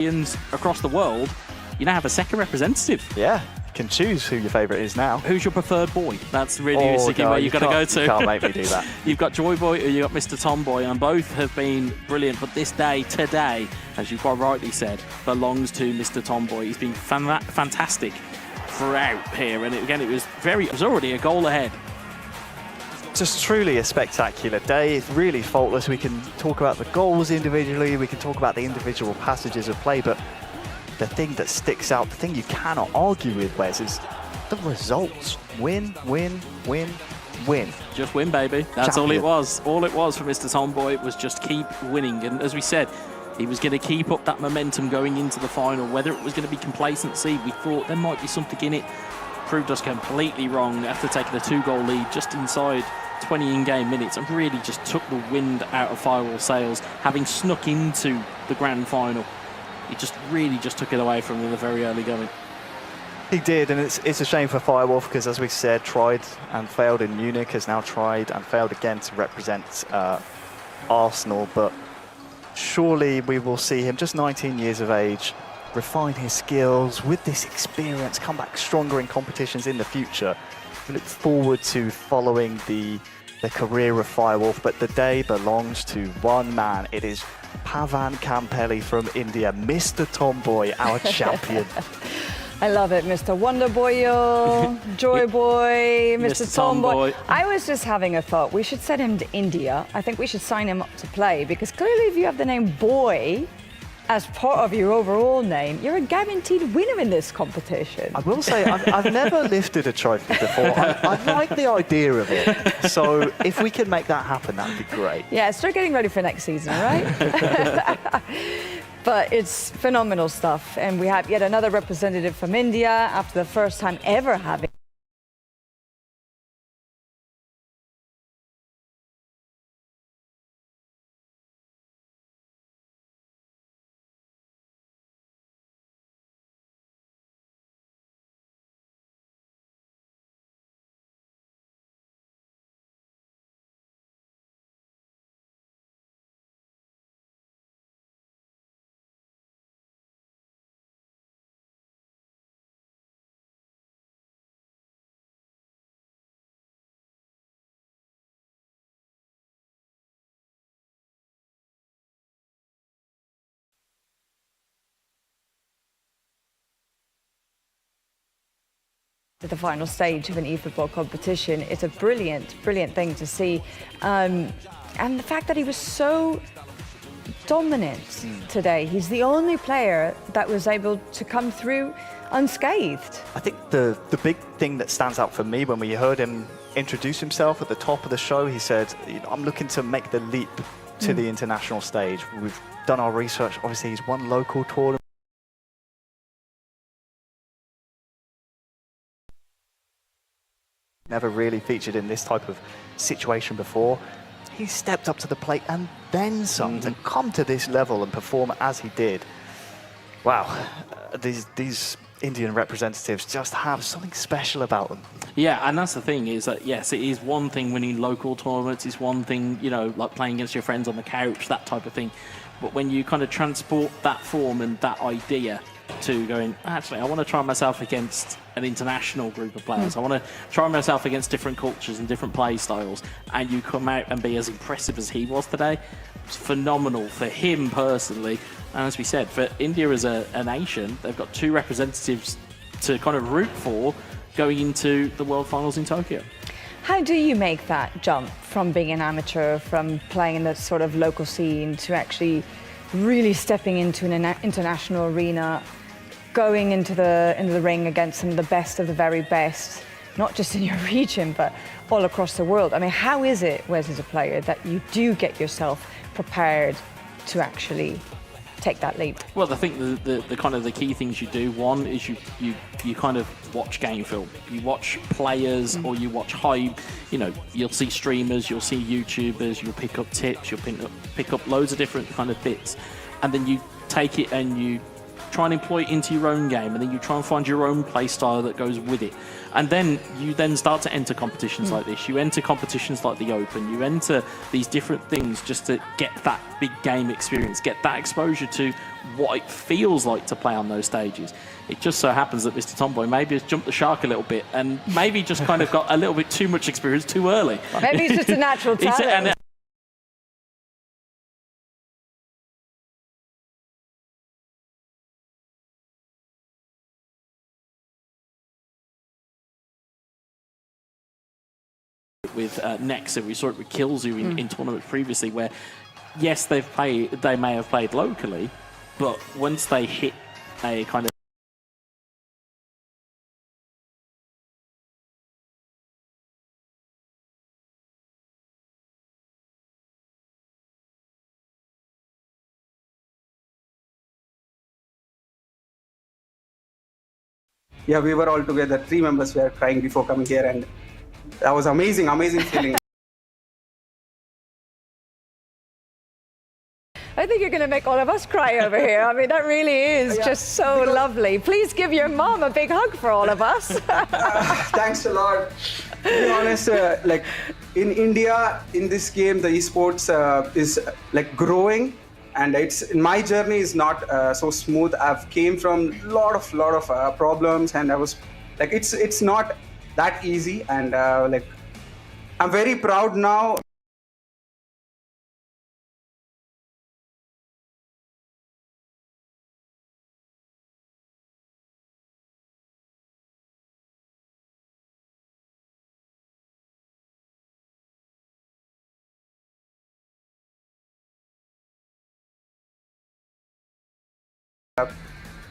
across the world, you now have a second representative. Yeah, you can choose who your favourite is now. Who's your preferred boy? That's really where you've got to go to. You can't make me do that. You've got Joy Boy or you've got Mr. Tomboy, and both have been brilliant. But this day, today, as you quite rightly said, belongs to Mr. Tomboy. He's been fantastic throughout here, and again, it was already a goal ahead. Just truly a spectacular day. It's really faultless. We can talk about the goals individually, we can talk about the individual passages of play, but the thing that sticks out, the thing you cannot argue with, Wes, is the results. Win, win, win, win. Just win, baby. That's all it was. All it was for Mr. Tomboy was just keep winning. And as we said, he was going to keep up that momentum going into the final. Whether it was going to be complacency, we thought there might be something in it. Proved us completely wrong after taking a 2-goal lead just inside 20 in-game minutes, and really just took the wind out of Firewolf sails, having snuck into the grand final. He really took it away from them in the very early going. He did, and it's a shame for Firewolf because, as we said, tried and failed in Munich, has now tried and failed again to represent Arsenal, but surely we will see him, just 19 years of age, refine his skills with this experience, come back stronger in competitions in the future. We look forward to following the career of Firewolf, but the day belongs to one man. It is Pavan Kampeli from India, Mr. Tomboy, our champion. I love it, Mr. Wonderboyo, Joy Boy, Mr. Tomboy. I was just having a thought. We should send him to India. I think we should sign him up to play, because clearly if you have the name Boy as part of your overall name, you're a guaranteed winner in this competition. I will say, I've never lifted a trophy before. I like the idea of it. So if we can make that happen, that would be great. Yeah, start getting ready for next season, right? But it's phenomenal stuff. And we have yet another representative from India after the first time ever having to the final stage of an eFootball competition. It's a brilliant, brilliant thing to see. And the fact that he was so dominant today. He's the only player that was able to come through unscathed. I think the big thing that stands out for me when we heard him introduce himself at the top of the show, he said, I'm looking to make the leap to the international stage. We've done our research. Obviously, he's won local tournaments. Never really featured in this type of situation before. He stepped up to the plate and then some to come to this level and perform as he did. Wow, these Indian representatives just have something special about them. Yeah, and that's the thing, is that yes, it is one thing winning local tournaments, it's one thing, you know, like playing against your friends on the couch, that type of thing. But when you kind of transport that form and that idea to going, actually, I want to try myself against an international group of players. I want to try myself against different cultures and different play styles, and you come out and be as impressive as he was today. It's phenomenal for him personally, and as we said, for India as a nation, they've got 2 representatives to kind of root for going into the World Finals in Tokyo. How do you make that jump from being an amateur, from playing in the sort of local scene, to actually really stepping into an international arena, going into the ring against some of the best of the very best, not just in your region, but all across the world? I mean, how is it, Wes, as a player, that you do get yourself prepared to actually take that leap? Well, I think the kind of the key things you do, one is you kind of watch game film. You watch players, or you watch you'll see streamers, you'll see YouTubers, you'll pick up tips, you'll pick up loads of different kind of bits, and then you take it and you try and employ it into your own game, and then you try and find your own play style that goes with it. And then you then start to enter competitions like this. You enter competitions like the Open. You enter these different things just to get that big game experience, get that exposure to what it feels like to play on those stages. It just so happens that Mr. Tomboy maybe has jumped the shark a little bit and maybe just kind of got a little bit too much experience too early. Maybe it's just a natural talent. With Nexa, we saw it with Killzoo in tournaments previously, where yes, they may have played locally, but once they hit a kind of Yeah, we were all together. 3 members were crying before coming here, and that was amazing feeling. I think you're going to make all of us cry over here. I mean, that really is just so lovely. Please give your mom a big hug for all of us. Thanks a lot. To be honest, like in India, in this game, the esports is like growing, and my journey is not so smooth. I've came from lot of problems, and I was like, it's not that easy, and like I'm very proud now.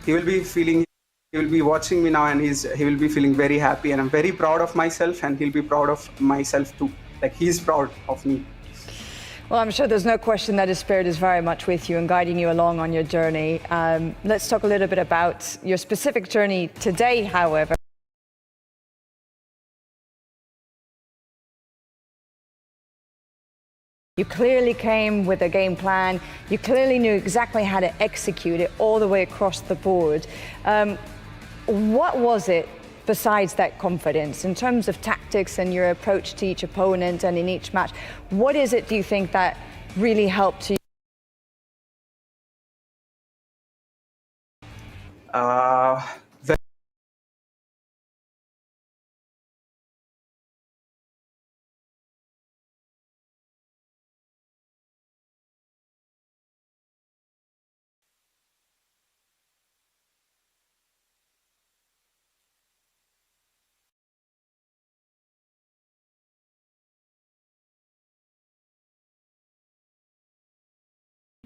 He will be watching me now, and he will be feeling very happy, and I'm very proud of myself, and he'll be proud of myself too. Like, he's proud of me. Well, I'm sure there's no question that his spirit is very much with you and guiding you along on your journey. Let's talk a little bit about your specific journey today, however. You clearly came with a game plan. You clearly knew exactly how to execute it all the way across the board. What was it, besides that confidence, in terms of tactics and your approach to each opponent and in each match? What is it, do you think, that really helped you?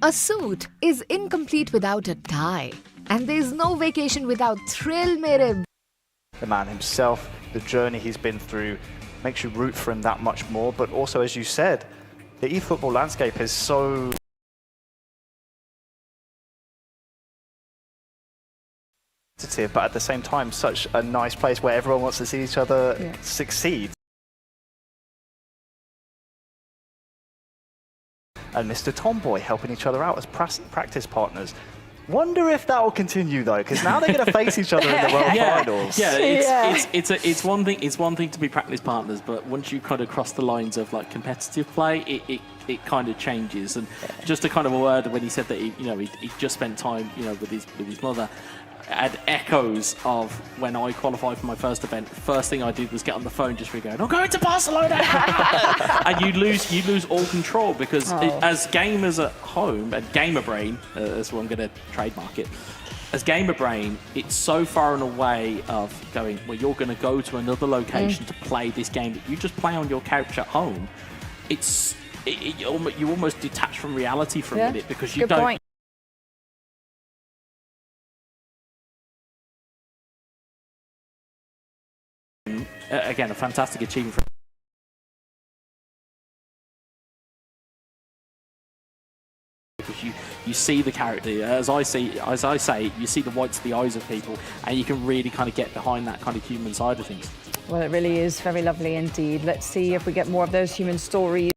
A suit is incomplete without a tie, and there's no vacation without thrill, mere. The man himself, the journey he's been through, makes you root for him that much more. But also, as you said, the eFootball landscape is so competitive, but at the same time, such a nice place where everyone wants to see each other succeed. And Mr. Tomboy helping each other out as practice partners. Wonder if that will continue though, because now they're going to face each other in the World Finals. It's one thing. It's one thing to be practice partners, but once you kind of cross the lines of like competitive play, it kind of changes. And just a kind of a word when he said that he just spent time with his mother. Had echoes of when I qualified for my first event. First thing I did was get on the phone just for going, I'm going to Barcelona! And you lose all control, because as gamers at home, and Gamer Brain, that's what I'm going to trademark it, as Gamer Brain, it's so far and away of going, well, you're going to go to another location to play this game that you just play on your couch at home. You almost detach from reality for a minute, because you don't. Again, a fantastic achievement. Because you see the character, as I say, you see the whites of the eyes of people, and you can really kind of get behind that kind of human side of things. Well, it really is very lovely indeed. Let's see if we get more of those human stories.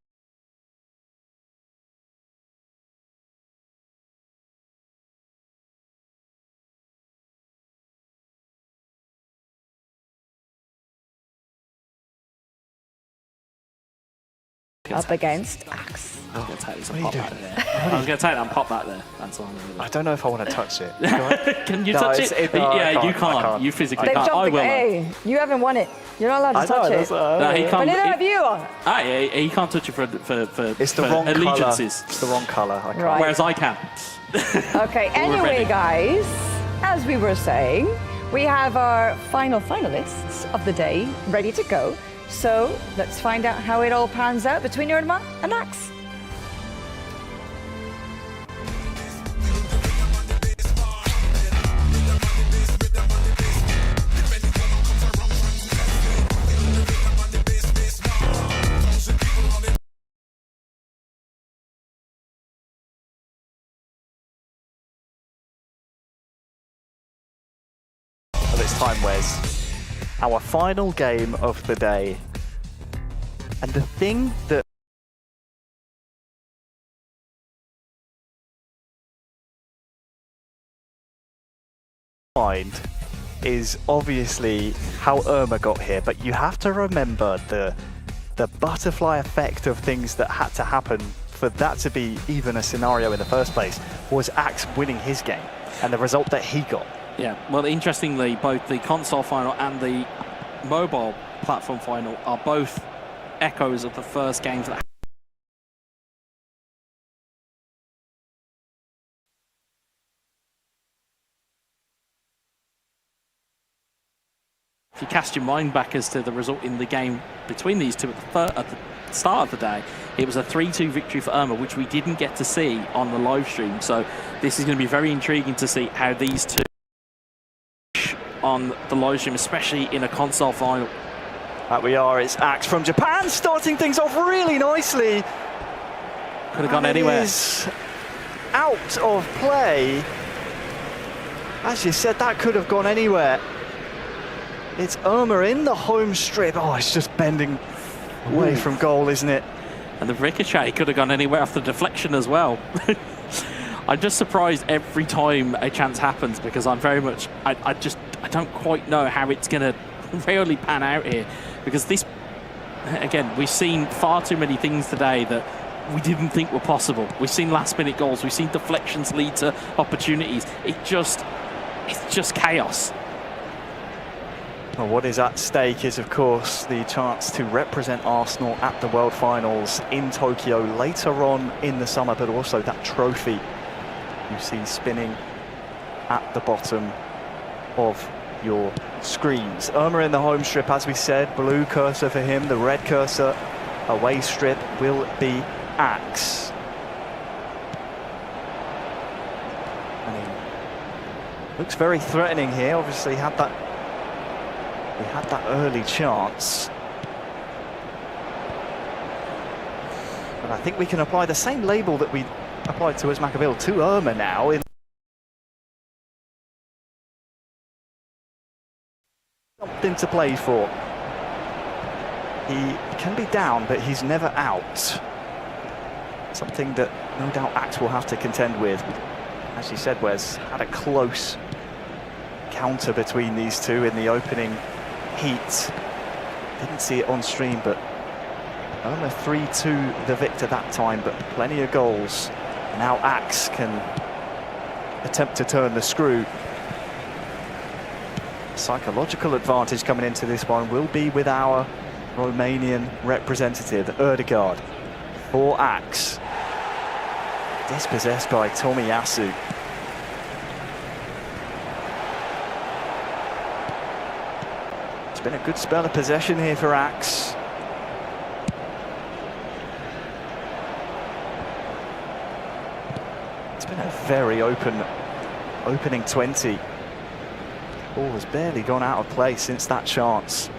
up against Axe. I was going to take this and pop that there. I was going to take that and pop that there. That's all I'm going to do. I don't know if I want to touch it. Do I? Can you No, touch it's- it? no, I Yeah, you can't, I can't. can't. You physically They've can't. I jumped will. the Hey, you haven't won it. You're not allowed to I know, touch that's, it. No, he But can't. neither have you. Yeah, he can't touch it for It's the for wrong colour. allegiances. It's the wrong colour. I can't. Right. Whereas I can. Okay, ready. anyway, guys, as we were saying, we have our final finalists of the day ready to go. So let's find out how it all pans out between Irma and Axe. Well, it's time, Wes. Our final game of the day. And the thing that mind is obviously how Irma got here, but you have to remember the butterfly effect of things that had to happen for that to be even a scenario in the first place was Axe winning his game and the result that he got. Yeah, well, interestingly, both the console final and the mobile platform final are both echoes of the first games that if you cast your mind back as to the result in the game between these two at the start of the day, it was a 3-2 victory for Irma, which we didn't get to see on the live stream. So this is going to be very intriguing to see how these two on the live stream, especially in a console final. That we are, it's Axe from Japan starting things off really nicely. Could have gone And anywhere. It is out of play. As you said, that could have gone anywhere. It's Irma in the home strip. Oh, it's just bending away from goal, isn't it? And the ricochet could have gone anywhere off the deflection as well. I'm just surprised every time a chance happens because I'm very much, I don't quite know how it's going to really pan out here. Because this, again, we've seen far too many things today that we didn't think were possible. We've seen last minute goals. We've seen deflections lead to opportunities. It's just chaos. Well, what is at stake is, of course, the chance to represent Arsenal at the World Finals in Tokyo later on in the summer, but also that trophy you see spinning at the bottom of your screens. Irma in the home strip, as we said, blue cursor for him, the red cursor away strip will be Axe. I mean, looks very threatening here, obviously he had that early chance. And I think we can apply the same label that we applied to Usmakabyle to Irma now. Something to play for. He can be down, but he's never out. Something that no doubt Axe will have to contend with. As you said, Wes, had a close counter between these two in the opening heat. Didn't see it on stream, but Irma 3-2 the victor that time, but plenty of goals. Now Axe can attempt to turn the screw. Psychological advantage coming into this one will be with our Romanian representative, Erdegaard, for Axe. Dispossessed by Tomiyasu. It's been a good spell of possession here for Axe. It's been a very opening 20. Ball has barely gone out of play since that chance.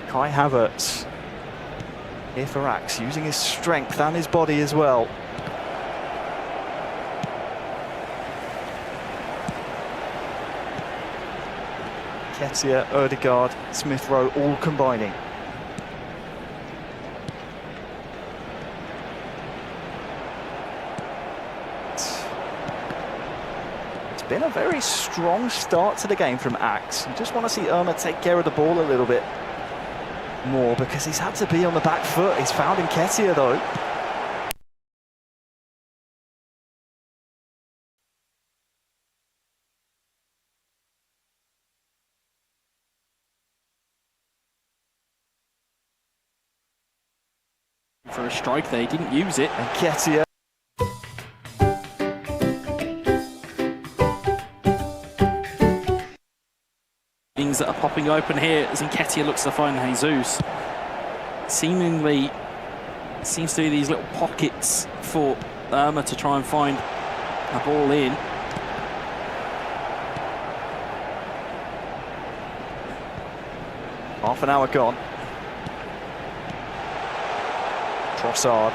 Kai Havertz here for Axe, using his strength and his body as well. Ketia, Erdegaard, Smith Rowe all combining. It's been a very strong start to the game from Axe. You just want to see Irma take care of the ball a little bit. more because he's had to be on the back foot. He's found Nketiah though. For a strike there, he didn't use it. Nketiah. Things that are popping open here as Nketiah looks to find Jesus. Seemingly seems to be these little pockets for Irma to try and find a ball in. Half an hour gone. Trossard.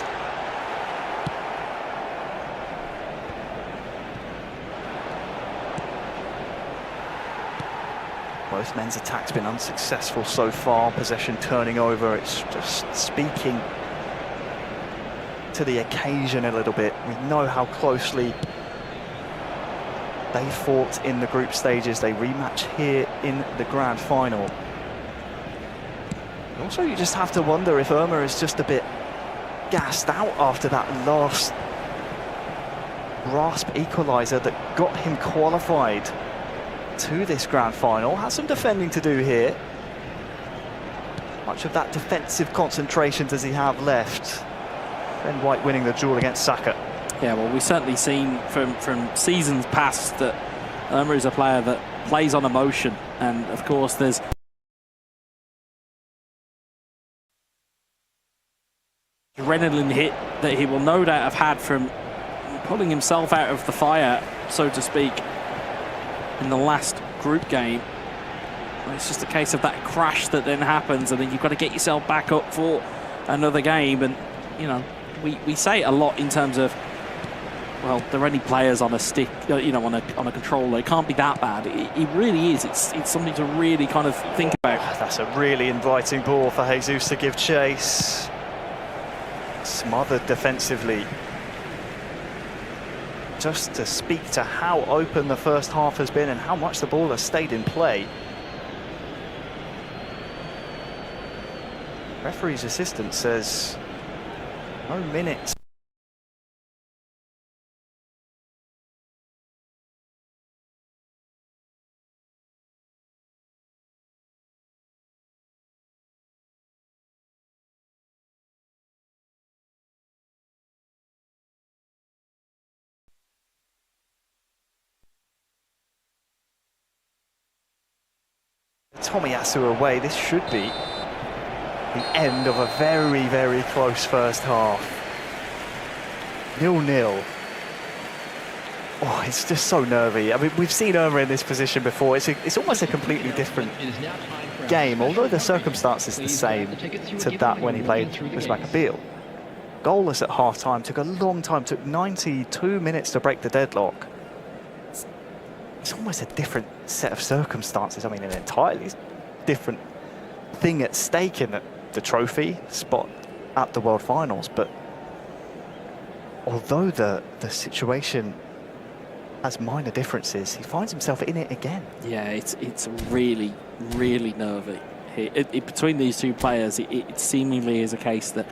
Both men's attacks been unsuccessful so far. Possession turning over. It's just speaking to the occasion a little bit. We know how closely they fought in the group stages. They rematch here in the grand final. Also, you just have to wonder if Irma is just a bit gassed out after that last grasp equaliser that got him qualified to this grand final. Has some defending to do here. Much of that defensive concentration does he have left? Ben White winning the duel against Saka. Yeah, well, we've certainly seen from seasons past that Irma is a player that plays on emotion, and of course there's adrenaline hit that he will no doubt have had from pulling himself out of the fire, so to speak, in the last group game. It's just a case of that crash that then happens, and then you've got to get yourself back up for another game. And you know, we say it a lot in terms of, well, they're only players on a stick, you know, on a controller. It can't be that bad. It really is. It's something to really kind of think about. That's a really inviting ball for Jesus to give chase. Smothered defensively. Just to speak to how open the first half has been and how much the ball has stayed in play. Referee's assistant says no minutes. Tomiyasu away. This should be the end of a very, very close first half. 0-0. Oh, it's just so nervy. I mean, we've seen Irma in this position before. It's almost a completely different game, although the circumstance is the same to that when he played Usmakabyle. Goalless at half-time, took a long time, took 92 minutes to break the deadlock. It's almost a different set of circumstances. I mean, an entirely different thing at stake in the trophy spot at the World Finals. But although the situation has minor differences, he finds himself in it again. Yeah, it's really, really nervy. Between these two players, it seemingly is a case that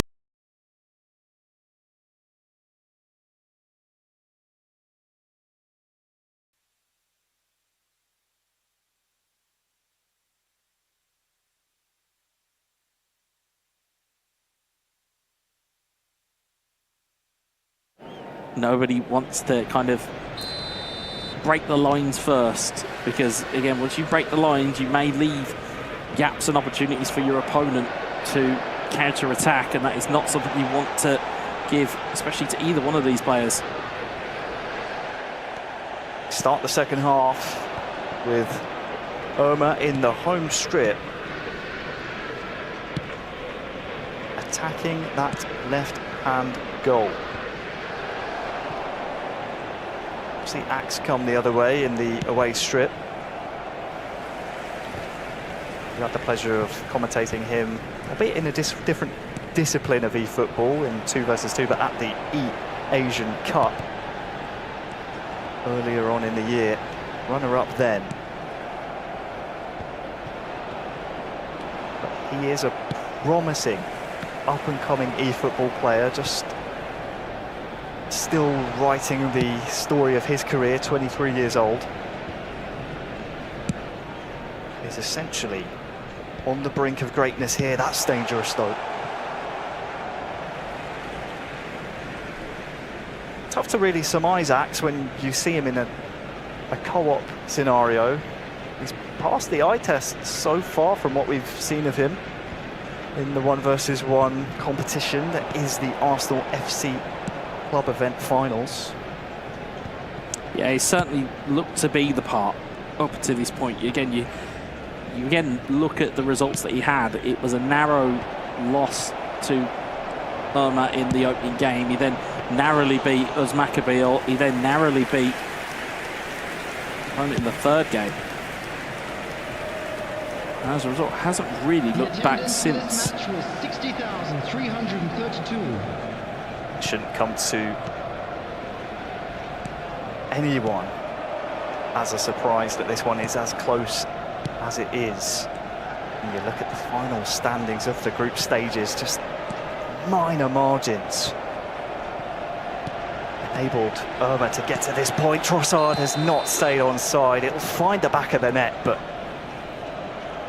nobody wants to kind of break the lines first, because again, once you break the lines, you may leave gaps and opportunities for your opponent to counter-attack, and that is not something you want to give, especially to either one of these players. Start the second half with Irma in the home strip, attacking that left-hand goal. See Axe come the other way in the away strip. We had the pleasure of commentating him, albeit in a different discipline of eFootball in 2 versus 2, but at the E-Asian Cup earlier on in the year. Runner-up then. But he is a promising up-and-coming eFootball player, just still writing the story of his career, 23 years old. Is essentially on the brink of greatness here. That's dangerous though. Tough to really surmise Axe when you see him in a co-op scenario. He's passed the eye test so far from what we've seen of him in the 1 versus 1 competition that is the Arsenal FC club event finals. Yeah, he certainly looked to be the part up to this point. Again, you again look at the results that he had. It was a narrow loss to Irma in the opening game. He then narrowly beat Usmakabyle. He then narrowly beat opponent in the third game. And as a result, hasn't really looked back since. 60,332. It shouldn't come to anyone as a surprise that this one is as close as it is. And you look at the final standings of the group stages, just minor margins enabled Irma to get to this point. Trossard has not stayed on side. It'll find the back of the net, but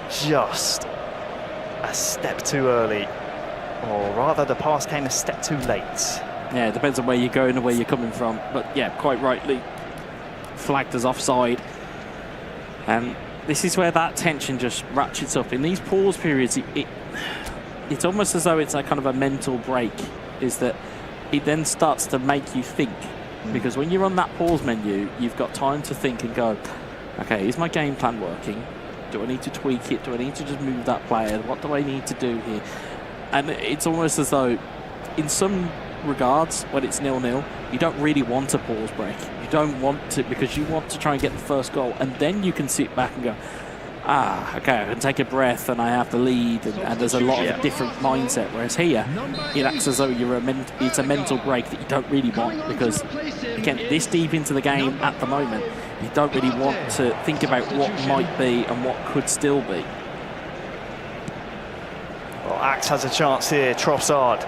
just a step too early, or rather the pass came a step too late. Yeah, it depends on where you're going and where you're coming from. But yeah, quite rightly flagged as offside. And this is where that tension just ratchets up. In these pause periods, it's almost as though it's a kind of a mental break, is that it then starts to make you think. Because when you're on that pause menu, you've got time to think and go, okay, is my game plan working? Do I need to tweak it? Do I need to just move that player? What do I need to do here? And it's almost as though, in some regards, when it's 0-0, you don't really want a pause break. You don't want to, because you want to try and get the first goal, and then you can sit back and go, okay, I can take a breath and I have the lead, and there's a lot of a different mindset. Whereas here, it acts as though it's a mental break that you don't really want, because, again, this deep into the game at the moment, you don't really want to think about what might be and what could still be. Well, Axe has a chance here. Trossard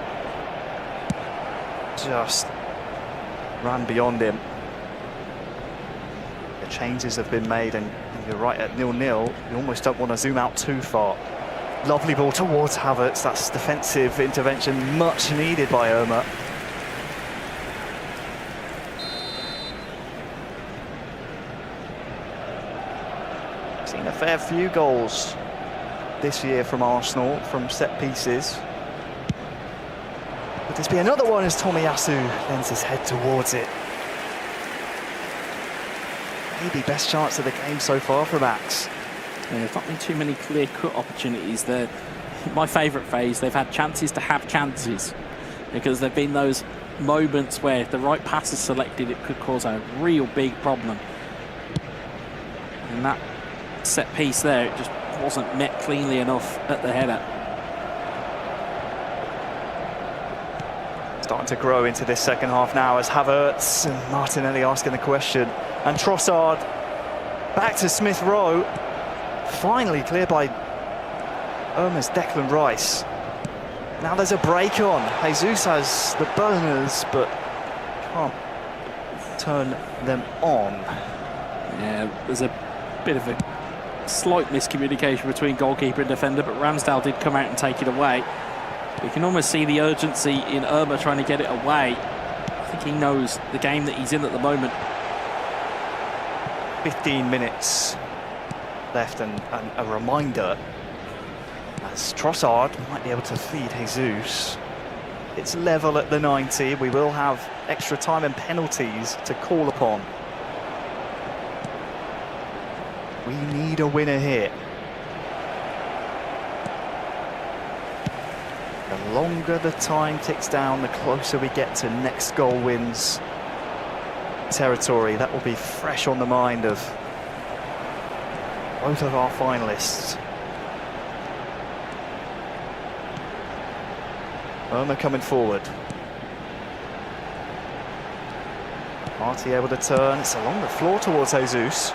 just ran beyond him. The changes have been made, and you're right, at 0-0, you almost don't want to zoom out too far. Lovely ball towards Havertz. That's defensive intervention much needed by Irma. Seen a fair few goals this year from Arsenal, from set pieces. Could this be another one as Tomiyasu lends his head towards it? Maybe best chance of the game so far from Axe. Yeah, there's not been too many clear-cut opportunities there. My favourite phase, they've had chances to have chances, because there have been those moments where if the right pass is selected, it could cause a real big problem. And that set piece there, it just wasn't met cleanly enough at the header. Starting to grow into this second half now as Havertz and Martinelli asking the question. And Trossard back to Smith Rowe. Finally cleared by Irma's Declan Rice. Now there's a break on. Jesus has the bonus, but can't turn them on. Yeah, there's a bit of a slight miscommunication between goalkeeper and defender, but Ramsdale did come out and take it away. You can almost see the urgency in Irma trying to get it away. I think he knows the game that he's in at the moment. 15 minutes left, and a reminder as Trossard might be able to feed Jesus. It's level at the 90. We will have extra time and penalties to call upon. We need a winner here. The longer the time ticks down, the closer we get to next goal wins territory. That will be fresh on the mind of both of our finalists. Irma coming forward. Lamtti able to turn. It's along the floor towards Jesus.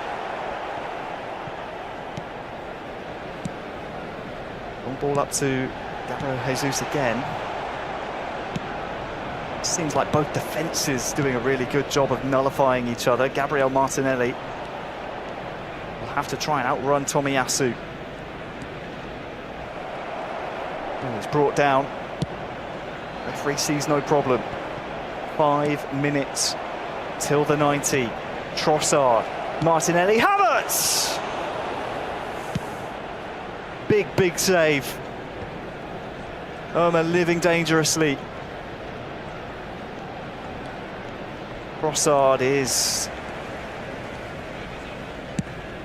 Long ball up to Gabriel Jesus again. Seems like both defences doing a really good job of nullifying each other. Gabriel Martinelli will have to try and outrun Tomiyasu. Oh, he's brought down. Referee sees no problem. 5 minutes till the 90. Trossard, Martinelli, Havertz! Big save. Irma living dangerously. Trossard is,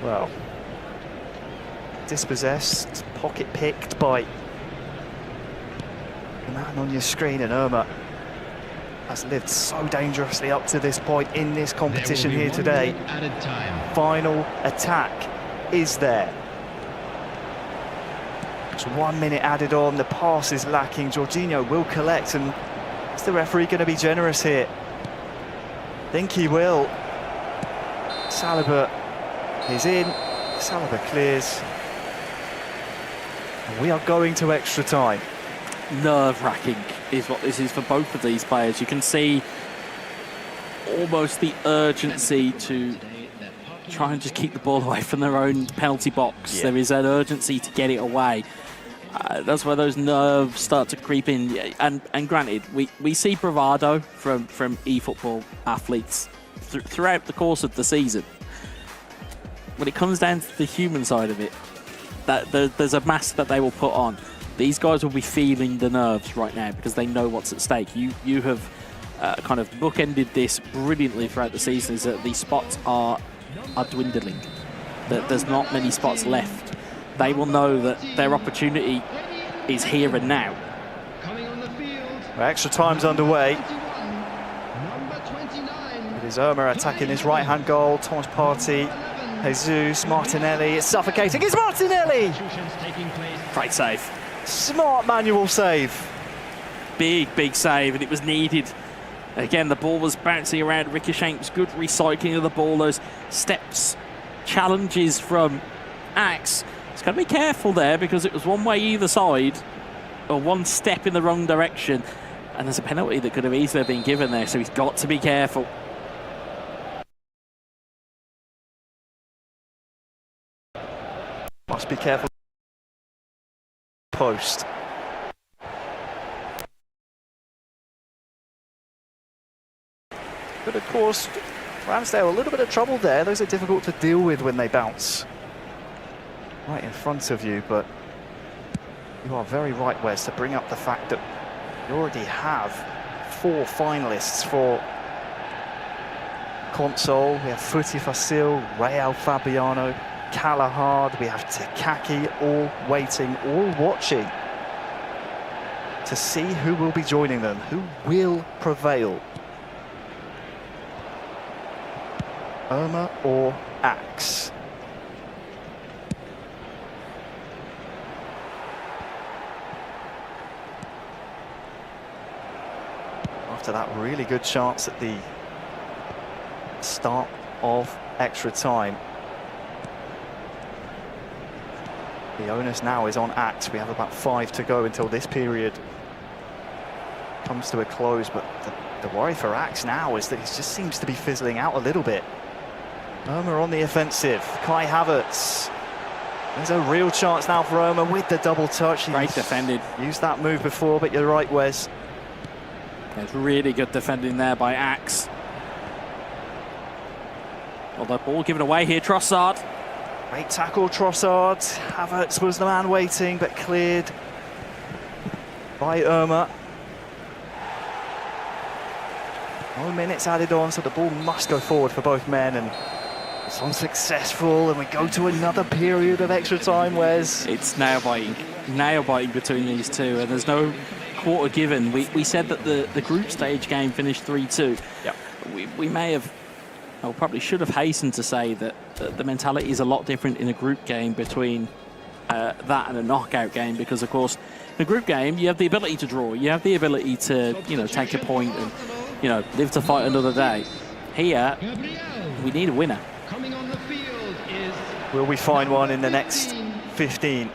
well, dispossessed, pocket picked by the man on your screen, and Irma has lived so dangerously up to this point in this competition here today. Final attack is there. Just 1 minute added on, the pass is lacking. Jorginho will collect, and is the referee going to be generous here? Think he will. Saliba is in. Saliba clears. And we are going to extra time. Nerve-wracking is what this is for both of these players. You can see almost the urgency to try and just keep the ball away from their own penalty box. Yeah. There is an urgency to get it away. That's where those nerves start to creep in. And granted, we see bravado from eFootball athletes throughout the course of the season. When it comes down to the human side of it, there's a mask that they will put on. These guys will be feeling the nerves right now because they know what's at stake. You have kind of bookended this brilliantly throughout the season, is that these spots are dwindling. That there's not many spots left. They will know that their opportunity is here and now. Well, extra time's underway. It is Irma attacking his right-hand goal. Thomas Partey, Jesus, Martinelli. It's suffocating. It's Martinelli! Great save. Smart manual save. Big save, and it was needed. Again, the ball was bouncing around, ricocheting. It was good recycling of the ball. Those steps, challenges from Axe. He's got to be careful there because it was one way either side, or one step in the wrong direction, and there's a penalty that could have easily been given there, so he's got to be careful. Must be careful. Post. But of course, Ramsdale, a little bit of trouble there. Those are difficult to deal with when they bounce right in front of you, but you are very right, Wes, to bring up the fact that you already have 4 finalists for console. We have Futi Fasil, Real Fabiano, Calahard, we have Takaki, all waiting, all watching to see who will be joining them, who will prevail. Irma or Axe? After that really good chance at the start of extra time. The onus now is on Axe. We have about 5 to go until this period comes to a close, but the worry for Axe now is that he just seems to be fizzling out a little bit. Irma on the offensive. Kai Havertz. There's a real chance now for Irma with the double touch. Great defended. Used that move before, but you're right, Wes. There's really good defending there by Axe. Although ball given away here, Trossard. Great tackle, Trossard. Havertz was the man waiting, but cleared by Irma. 1 minutes added on, so the ball must go forward for both men, and it's unsuccessful, and we go to another period of extra time, Wes. It's nail biting between these two, and there's no quarter given. We said that the group stage game finished 3-2. Yep. We may have, or probably should have hastened to say that the mentality is a lot different in a group game between that and a knockout game, because of course in a group game you have the ability to draw, you have the ability to take a point and live to fight another day. Here we need a winner. Will we find one in the next 15?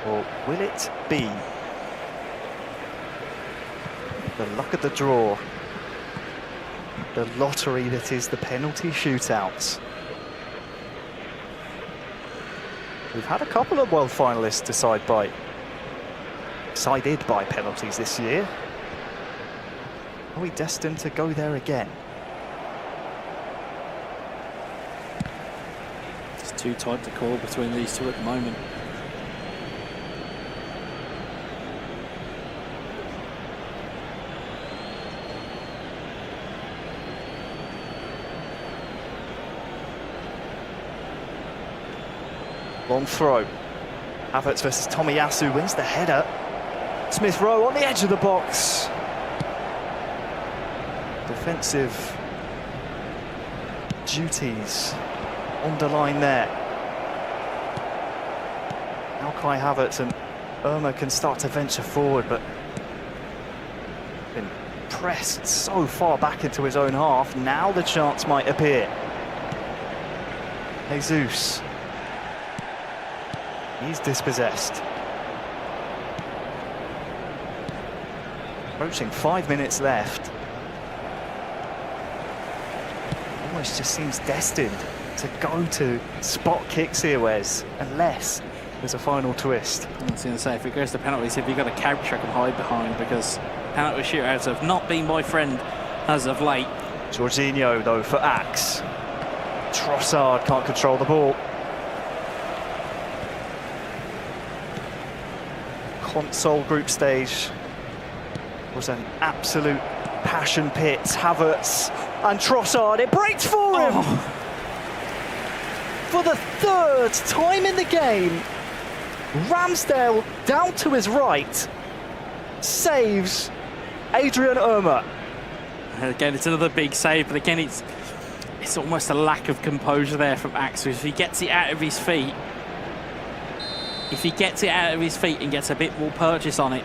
Or will it be the luck of the draw? The lottery that is the penalty shootouts. We've had a couple of world finalists decided by penalties this year. Are we destined to go there again? It's too tight to call between these two at the moment. Long throw. Havertz versus Tomiyasu wins the header. Smith Rowe on the edge of the box. Defensive duties on the line there. Now Kai Havertz and Irma can start to venture forward, but been pressed so far back into his own half. Now the chance might appear. Jesus. He's dispossessed. Approaching 5 minutes left. Almost just seems destined to go to spot kicks here, Wes, unless there's a final twist. I was going to say, if it goes to penalties, if you've got a couch I can hide behind, because penalty shootouts have not been my friend as of late. Jorginho, though, for Axe. Trossard can't control the ball. Console group stage was an absolute passion pit. Havertz and Trossard, it breaks for him! For the third time in the game, Ramsdale down to his right saves Adrian Irma. Again, it's another big save, but again, it's almost a lack of composure there from Axe. If he gets it out of his feet, and gets a bit more purchase on it,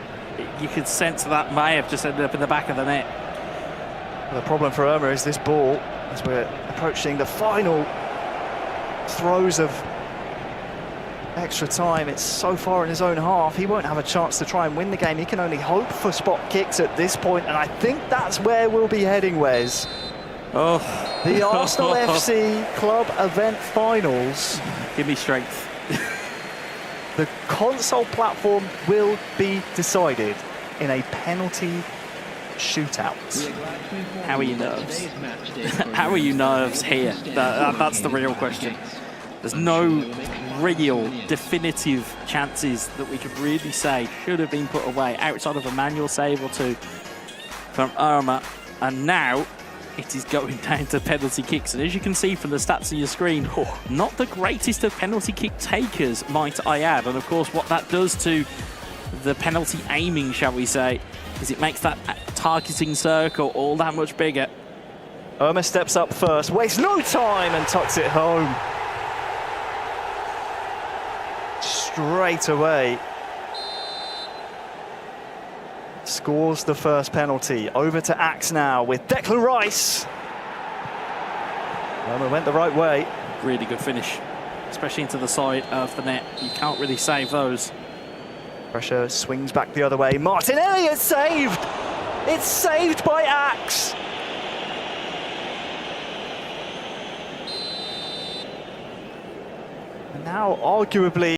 you could sense that may have just ended up in the back of the net. The problem for Irma is this ball, as we're approaching the final throes of extra time. It's so far in his own half, he won't have a chance to try and win the game. He can only hope for spot kicks at this point, and I think that's where we'll be heading, Wes. Oh, The Arsenal FC Club Event Finals. Give me strength. The console platform will be decided in a penalty shootout. How are your nerves? How are your nerves here? That's the real question. There's no real definitive chances that we could really say should have been put away outside of a manual save or two from Irma, and now it is going down to penalty kicks. And as you can see from the stats on your screen, not the greatest of penalty kick takers, might I add. And of course, what that does to the penalty aiming, shall we say, is it makes that targeting circle all that much bigger. Irma steps up first, wastes no time and tucks it home. Straight away. Scores the first penalty. Over to Axe now with Declan Rice. Irma went the right way. Really good finish, especially into the side of the net. You can't really save those. Pressure swings back the other way. Martinelli is saved! It's saved by Axe! And now, arguably,